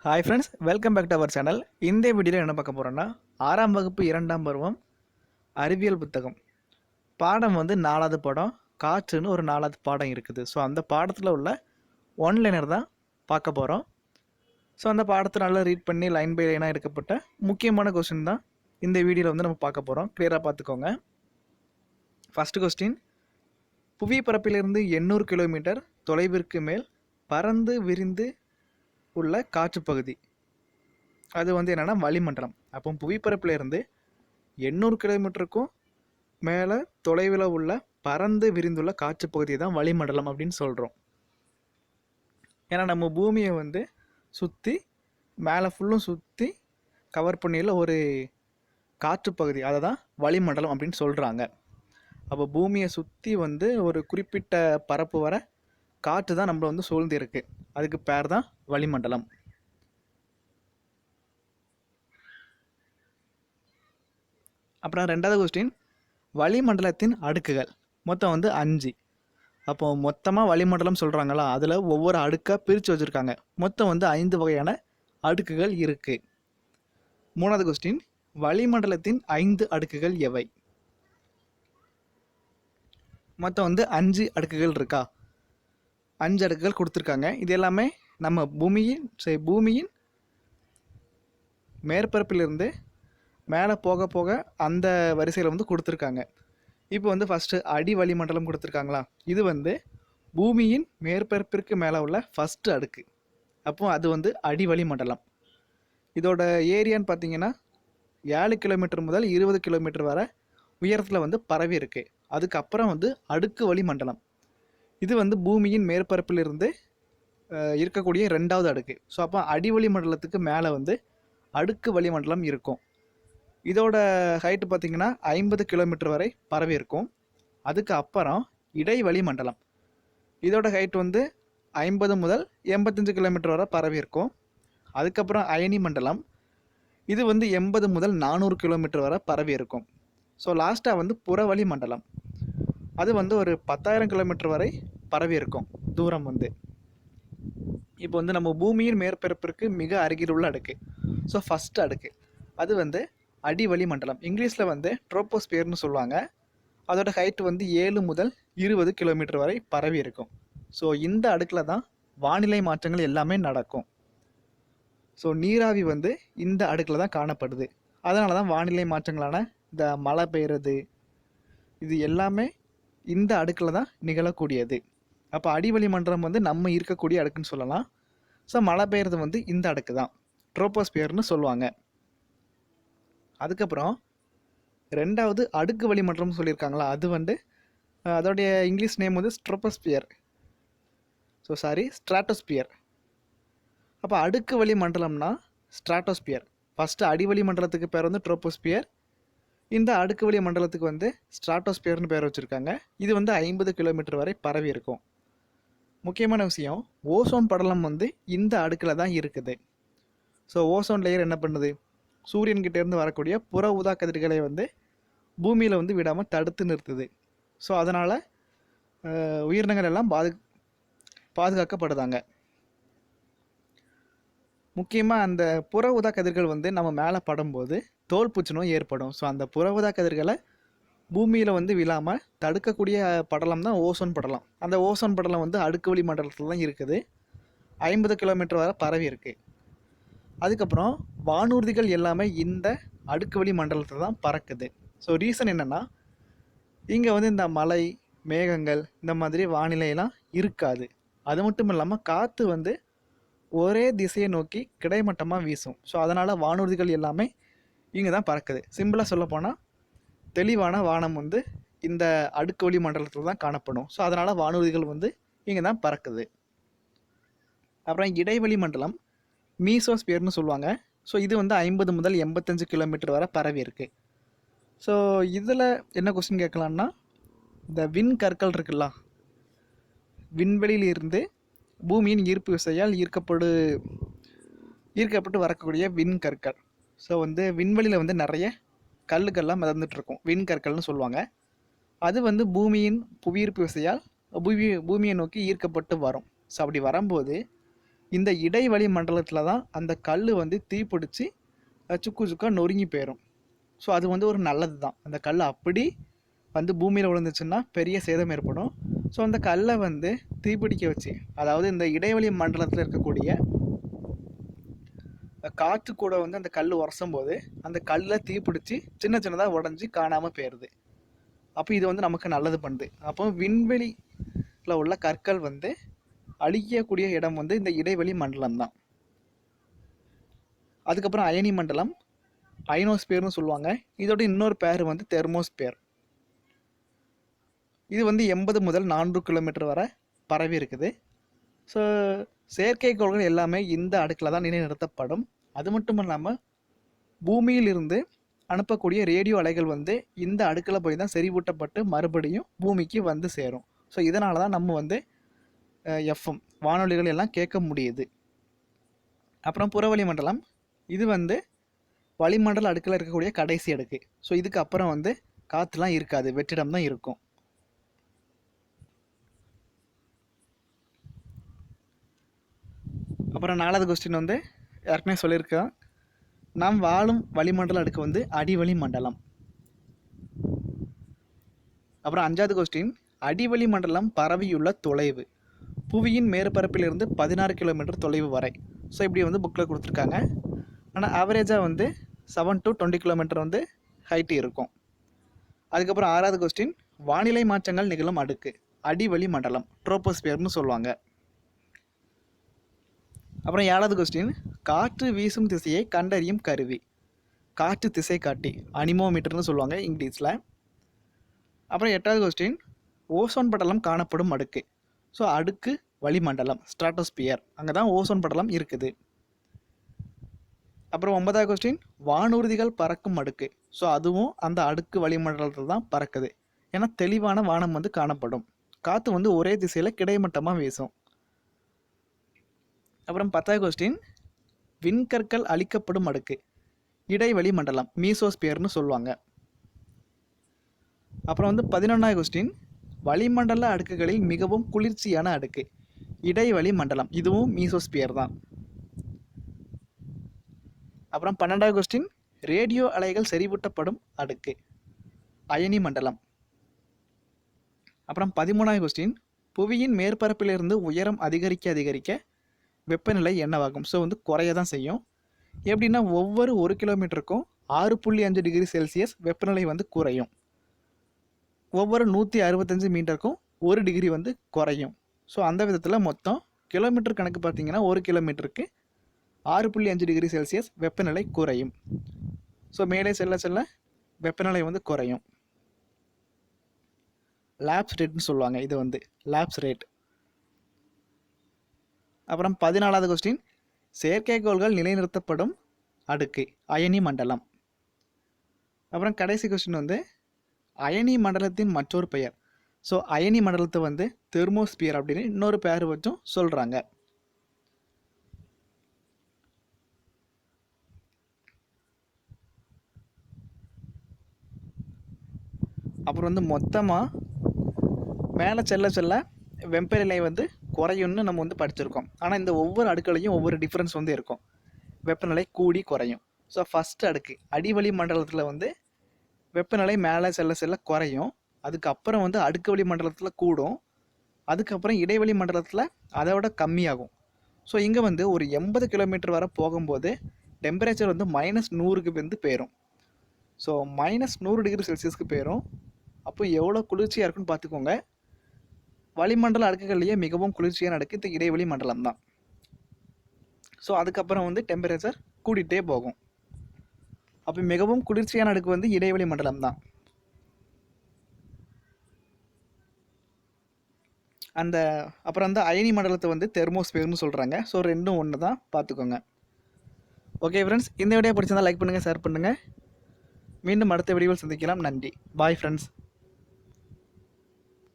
Hi friends, welcome back to our channel. இந்த வீடியோவில் என்ன பார்க்க போகிறோன்னா, 6ஆம் வகுப்பு 2ஆம் பருவம் அறிவியல் புத்தகம் பாடம் வந்து 4வது பாடம் காற்றுன்னு ஒரு 4வது பாடம் இருக்குது. ஸோ அந்த பாடத்தில் உள்ள ஒன்லைனர் தான் பார்க்க போகிறோம். ஸோ அந்த பாடத்தை நல்லா ரீட் பண்ணி லைன் பை லைனாக எடுக்கப்பட்ட முக்கியமான கொஸ்டின் தான் இந்த வீடியோவில் வந்து நம்ம பார்க்க போகிறோம். கிளியராக பார்த்துக்கோங்க. ஃபஸ்ட்டு கொஸ்டின், புவி பரப்பிலிருந்து 800 கிலோமீட்டர் தொலைவிற்கு மேல் பறந்து விரிந்து உள்ள காற்றுப்பகுதி அது வந்து என்னென்னா வளிமண்டலம். அப்போ புவிப்பரப்பில் இருந்து 800 கிலோமீட்டருக்கும் மேலே தொலைவில் உள்ள பறந்து விரிந்துள்ள காற்றுப்பகுதியை தான் வளிமண்டலம் அப்படின்னு சொல்கிறோம். ஏன்னா நம்ம பூமியை வந்து சுற்றி மேலே ஃபுல்லும் சுற்றி கவர் பண்ணியில் ஒரு காற்றுப்பகுதி, அதை தான் வளிமண்டலம் அப்படின்னு சொல்கிறாங்க. அப்போ பூமியை சுற்றி வந்து ஒரு குறிப்பிட்ட பரப்பு வர காற்று தான் நம்மளை வந்து சூழ்ந்து இருக்கு. அதுக்கு பேர் தான் வளிமண்டலம். அப்புறம் 2வது கொஸ்டின், வளிமண்டலத்தின் அடுக்குகள் மொத்தம் வந்து 5. அப்போ மொத்தமாக வளிமண்டலம் சொல்கிறாங்களா, அதில் ஒவ்வொரு அடுக்காக பிரித்து வச்சுருக்காங்க. மொத்தம் வந்து 5 வகையான அடுக்குகள் இருக்குது. 3வது கொஸ்டின், வளிமண்டலத்தின் 5 அடுக்குகள் எவை? மொத்தம் வந்து 5 அடுக்குகள் இருக்கா? 5 அடுக்குகள் கொடுத்துருக்காங்க. இது எல்லாமே நம்ம பூமியின் மேற்பரப்பிலிருந்து மேலே போக போக அந்த வரிசையில் வந்து கொடுத்துருக்காங்க. இப்போ வந்து ஃபஸ்ட்டு அடி வளிமண்டலம் கொடுத்துருக்காங்களா, இது வந்து பூமியின் மேற்பரப்பிற்கு மேலே உள்ள ஃபஸ்ட்டு அடுக்கு. அப்போ அது வந்து அடி வளிமண்டலம். இதோட ஏரியான்னு பார்த்தீங்கன்னா 7 கிலோமீட்டர் முதல் 20 கிலோமீட்டர் வரை உயரத்தில் வந்து பரவி இருக்குது. அதுக்கப்புறம் வந்து அடுக்கு வளிமண்டலம். இது வந்து பூமியின் மேற்பரப்பிலிருந்து இருக்கக்கூடிய 2வது அடுக்கு. ஸோ அப்போ அடி வளிமண்டலத்துக்கு மேலே வந்து அடுக்கு வளிமண்டலம் இருக்கும். இதோட ஹைட்டு பார்த்திங்கன்னா 50 கிலோமீட்டர் வரை பரவி இருக்கும். அதுக்கு அப்புறம் இடை வளிமண்டலம். இதோட ஹைட் வந்து 50 முதல் 85 கிலோமீட்டர் வரை பரவி இருக்கும். அதுக்கப்புறம் அயனி மண்டலம். இது வந்து 80 முதல் 400 கிலோமீட்டர் வரை பரவி இருக்கும். ஸோ லாஸ்ட்டாக வந்து புறவளி மண்டலம். அது வந்து ஒரு 10,000 கிலோமீட்டர் வரை பரவி இருக்கும் தூரம் வந்து. இப்போ வந்து நம்ம பூமியின் மேற்பரப்பிற்கு மிக அருகில் உள்ள அடுக்கு, ஸோ ஃபஸ்ட்டு அடுக்கு, அது வந்து அடிவளி மண்டலம். இங்கிலீஷில் வந்து ட்ரோபோஸ்பியர்னு சொல்லுவாங்க. அதோட ஹைட் வந்து 7 முதல் 20 கிலோமீட்டர் வரை பரவி இருக்கும். ஸோ இந்த அடுக்கில் தான் வானிலை மாற்றங்கள் எல்லாமே நடக்கும். ஸோ நீராவி வந்து இந்த அடுக்கில் தான் காணப்படுது. அதனால தான் வானிலை மாற்றங்களான இந்த மழை பெய்கிறது இது எல்லாமே இந்த அடுக்கில் தான் நிகழக்கூடியது. அப்போ அடிவளி மண்டலம் வந்து நம்ம இருக்கக்கூடிய அடுக்குன்னு சொல்லலாம். ஸோ மழை பெய்கிறது வந்து இந்த அடுக்கு தான் ட்ரோபோஸ்பியர்னு சொல்லுவாங்க. அதுக்கப்புறம் 2வது அடுக்கு வளிமண்டலம் சொல்லியிருக்காங்களா, அது வந்து அதோடைய இங்கிலீஷ் நேம் வந்து ஸ்ட்ராட்டோஸ்பியர். அப்போ அடுக்கு வளிமண்டலம்னா ஸ்ட்ராட்டோஸ்பியர். ஃபஸ்ட்டு அடிவளி மண்டலத்துக்கு பேர் வந்து ட்ரோபோஸ்பியர். இந்த அடுக்கு வளி மண்டலத்துக்கு வந்து ஸ்ட்ராட்டோஸ்பியர்னு பேர் வச்சுருக்காங்க. இது வந்து 50 கிலோமீட்டர் வரை பரவி இருக்கும். முக்கியமான விஷயம், ஓசோன் படலம் வந்து இந்த அடுக்கில் தான் இருக்குது. ஸோ ஓசோன் லேயர் என்ன பண்ணுது, சூரியன்கிட்டேருந்து வரக்கூடிய புற ஊதா கதிர்களை வந்து பூமியில் வந்து விடாமல் தடுத்து நிறுத்துது. ஸோ அதனால் உயிரினங்கள் எல்லாம் பாதுகாக்கப்படுதாங்க. முக்கியமாக அந்த புற ஊதா கதிர்கள் வந்து நம்ம மேலே படும்போது தோல் புற்றுநோய் ஏற்படும். ஸோ அந்த புற ஊதா கதிர்களை பூமியில் வந்து விழாமல் தடுக்கக்கூடிய படலம் தான் ஓசோன் படலம். அந்த ஓசோன் படலம் வந்து அடுக்கு வளி மண்டலத்தில் தான் இருக்குது. 50 கிலோமீட்டர் வரை பரவி இருக்குது. அதுக்கப்புறம் வானூர்திகள் எல்லாமே இந்த அடுக்கு வளி மண்டலத்தில் தான் பறக்குது. ஸோ ரீசன் என்னென்னா, இங்கே வந்து இந்த மலை மேகங்கள் இந்த மாதிரி வானிலையெல்லாம் இருக்காது. அது மட்டும் இல்லாமல் காற்று வந்து ஒரே திசையை நோக்கி கிடைமட்டமாக வீசும். ஸோ அதனால் வானூர்திகள் எல்லாமே இங்கே தான் பறக்குது. சிம்பிளாக சொல்லப்போனால் தெளிவான வானம் வந்து இந்த அடுக்கு வளி மண்டலத்தில் தான் காணப்படும். ஸோ அதனால் வானூர்திகள் வந்து இங்கே தான் பறக்குது. அப்புறம் இடைவெளி மண்டலம் மீசோஸ்பியர்னு சொல்லுவாங்க. ஸோ இது வந்து 50 முதல் 85 கிலோமீட்டர் வரை பரவி இருக்குது. ஸோ இதில் என்ன கொஸ்டின் கேட்கலான்னா, இந்த விண்கற்கள் இருக்குல்ல, விண்வெளியிலிருந்து பூமியின் ஈர்ப்பு விசையால் ஈர்க்கப்பட்டு வரக்கூடிய விண்கற்கள். ஸோ வந்து விண்வெளியில் வந்து நிறைய கல்லுக்கள்லாம் மிதந்துட்டுருக்கும், விண்கற்கள்னு சொல்லுவாங்க. அது வந்து பூமியின் புவியீர்ப்பு விசையால் பூமியை நோக்கி ஈர்க்கப்பட்டு வரும். ஸோ அப்படி வரும்போது இந்த இடைவெளி மண்டலத்தில் தான் அந்த கல் வந்து தீப்பிடிச்சு சுக்கு சுக்காக நொறுங்கி போயிடும். ஸோ அது வந்து ஒரு நல்லது தான். அந்த கல் அப்படி வந்து பூமியில் விழுந்துச்சுன்னா பெரிய சேதம் ஏற்படும். ஸோ அந்த கல்லை வந்து தீப்பிடிக்க வச்சு, அதாவது இந்த இடைவெளி மண்டலத்தில் இருக்கக்கூடிய காற்று கூட வந்து அந்த கல் உரசும் போது அந்த கல்லை தீப்பிடிச்சு சின்ன சின்னதாக உடஞ்சி காணாமல் போயிடுது. அப்போ இது வந்து நமக்கு நல்லது பண்ணுது. அப்போ விண்வெளியில் உள்ள கற்கள் வந்து அழிக்கக்கூடிய இடம் வந்து இந்த இடைவெளி மண்டலம் தான். அதுக்கப்புறம் அயனி மண்டலம், அயனோஸ்பியர்னு சொல்லுவாங்க. இதோட இன்னொரு பேர் வந்து தெர்மோஸ்பியர். இது வந்து 80 முதல் 400 கிலோமீட்டர் வரை பரவி இருக்குது. ஸோ செயற்கைக்கோள்கள் எல்லாமே இந்த அடுக்கில் தான் நிலைநிறுத்தப்படும். அது மட்டும் இல்லாமல் பூமியிலிருந்து அனுப்பக்கூடிய ரேடியோ அலைகள் வந்து இந்த அடுக்கில் போய் தான் செறிவூட்டப்பட்டு மறுபடியும் பூமிக்கு வந்து சேரும். ஸோ இதனால தான் நம்ம வந்து எஃப்எம் வானொலிகள் எல்லாம் கேட்க முடியுது. அப்புறம் புறவளி மண்டலம், இது வந்து வளிமண்டல அடுக்கில் இருக்கக்கூடிய கடைசி அடுக்கு. ஸோ இதுக்கு அப்புறம் வந்து காற்றுலாம் இருக்காது, வெற்றிடம் தான் இருக்கும். அப்புறம் 4வது கொஸ்டின் வந்து ஏற்கனவே சொல்லியிருக்கோம். நாம் வாழும் வளிமண்டல அடுக்கு வந்து அடிவளி மண்டலம். அப்புறம் 5வது கொஸ்டின், அடிவளி மண்டலம் பரவியுள்ள தொலைவு புவியின் மேற்பரப்பிலிருந்து 16 கிலோமீட்டர் தொலைவு வரை. ஸோ இப்படி வந்து புக்கில் கொடுத்துருக்காங்க. ஆனால் ஆவரேஜாக வந்து 7 to 20 கிலோமீட்டர் வந்து ஹைட்டு இருக்கும். அதுக்கப்புறம் 6வது கொஸ்டின், வானிலை மாற்றங்கள் நிகழும் அடுக்கு அடிவளி மண்டலம், ட்ரோபோஸ்பியர்னு சொல்லுவாங்க. அப்புறம் 7வது கொஸ்டின், காற்று வீசும் திசையை கண்டறியும் கருவி காற்று திசை காட்டி, அனிமோமீட்டர்னு சொல்லுவாங்க இங்கிலீஷில். அப்புறம் 8வது கொஸ்டின், ஓசோன் படலம் காணப்படும் அடுக்கு. ஸோ அடுக்கு வளிமண்டலம், ஸ்ட்ராட்டோஸ்பியர், அங்கே தான் ஓசோன் படலம் இருக்குது. அப்புறம் 9வது கொஸ்டின், வானூர்திகள் பறக்கும் அடுக்கு. ஸோ அதுவும் அந்த அடுக்கு வளிமண்டலத்தில் தான் பறக்குது. ஏன்னா தெளிவான வானம் வந்து காணப்படும், காற்று வந்து ஒரே திசையில் கிடைமட்டமாக வீசும். அப்புறம் 10வது கொஸ்டின், விண்கற்கள் அழிக்கப்படும் அடுக்கு இடைவெளி மண்டலம், மீசோஸ்பியர்னு சொல்லுவாங்க. அப்புறம் வந்து 11வது கொஸ்டின், வளிமண்டல அடுக்குகளில் மிகவும் குளிர்ச்சியான அடுக்கு இடைவெளி மண்டலம், இதுவும் மீசோஸ்பியர் தான். அப்புறம் 12வது கொஸ்டின், ரேடியோ அலைகள் செறிவூட்டப்படும் அடுக்கு அயனி மண்டலம். அப்புறம் 13வது கொஸ்டின், புவியின் மேற்பரப்பிலிருந்து உயரம் அதிகரிக்க வெப்பநிலை என்னவாகும். ஸோ வந்து குறைய தான் செய்யும். எப்படின்னா ஒவ்வொரு 1 கிலோமீட்டருக்கும் 6.5 டிகிரி செல்சியஸ் வெப்பநிலை வந்து குறையும். ஒவ்வொரு 165 மீட்டருக்கும் 1 டிகிரி வந்து குறையும். ஸோ அந்த விதத்தில் மொத்தம் கிலோமீட்டர் கணக்கு பார்த்தீங்கன்னா 1 கிலோமீட்டருக்கு 6.5 டிகிரி செல்சியஸ் வெப்பநிலை குறையும். ஸோ மேலே செல்ல செல்ல வெப்பநிலை வந்து குறையும். லாப்ஸ் ரேட்னு சொல்லுவாங்க, இது வந்து லாப்ஸ் ரேட். அப்புறம் 14வது கொஸ்டின், செயற்கைக்கோள்கள் நிலைநிறுத்தப்படும் அடுக்கு அயனி மண்டலம். அப்புறம் கடைசி கொஸ்டின் வந்து அயனி மண்டலத்தின் மற்றொரு பெயர். ஸோ அயனி மண்டலத்தை வந்து தெர்மோஸ்பியர் அப்படின்னு இன்னொரு பேர் வச்சும் சொல்கிறாங்க. அப்புறம் வந்து மொத்தமாக மேலே செல்ல செல்ல வெப்பநிலை வந்து குறையும்னு நம்ம வந்து படிச்சிருக்கோம். ஆனால் இந்த ஒவ்வொரு அடுக்களையும் ஒவ்வொரு டிஃப்ரென்ஸ் வந்து இருக்கும், வெப்பநிலை கூடி குறையும். ஸோ ஃபஸ்ட்டு அடுக்கு அடிவளி மண்டலத்தில் வந்து வெப்பநிலை மேலே செல்ல செல்ல குறையும். அதுக்கப்புறம் வந்து அடுக்கு வளி மண்டலத்தில் கூடும். அதுக்கப்புறம் இடைவெளி மண்டலத்தில் அதை விட கம்மியாகும். ஸோ இங்கே வந்து ஒரு 80 கிலோமீட்டர் வரை போகும்போது டெம்பரேச்சர் வந்து -100க்கு வந்து போயிடும். ஸோ -100 டிகிரி செல்சியஸ்க்கு போயிடும். அப்போ எவ்வளோ குளிர்ச்சியாக இருக்குன்னு பார்த்துக்கோங்க. வளிமண்டல அடுக்குகள்லேயே மிகவும் குளிர்ச்சியான அடுக்கு இந்த இடைவெளி மண்டலம் தான். ஸோ அதுக்கப்புறம் வந்து டெம்பரேச்சர் கூடிட்டே போகும். அப்போ மிகவும் குளிர்ச்சியான அடுக்கு வந்து இடைவெளி மண்டலம் தான். அப்புறம் அந்த அயனி மண்டலத்தை வந்து தெர்மோஸ்பியர்னு சொல்கிறாங்க. ஸோ ரெண்டும் ஒன்று தான், பார்த்துக்கோங்க. ஓகே ஃப்ரெண்ட்ஸ், இந்த வீடியோ பிடிச்சிருந்தால் லைக் பண்ணுங்கள், ஷேர் பண்ணுங்கள். மீண்டும் அடுத்த வீடியோவில் சந்திக்கலாம். நன்றி. Bye friends.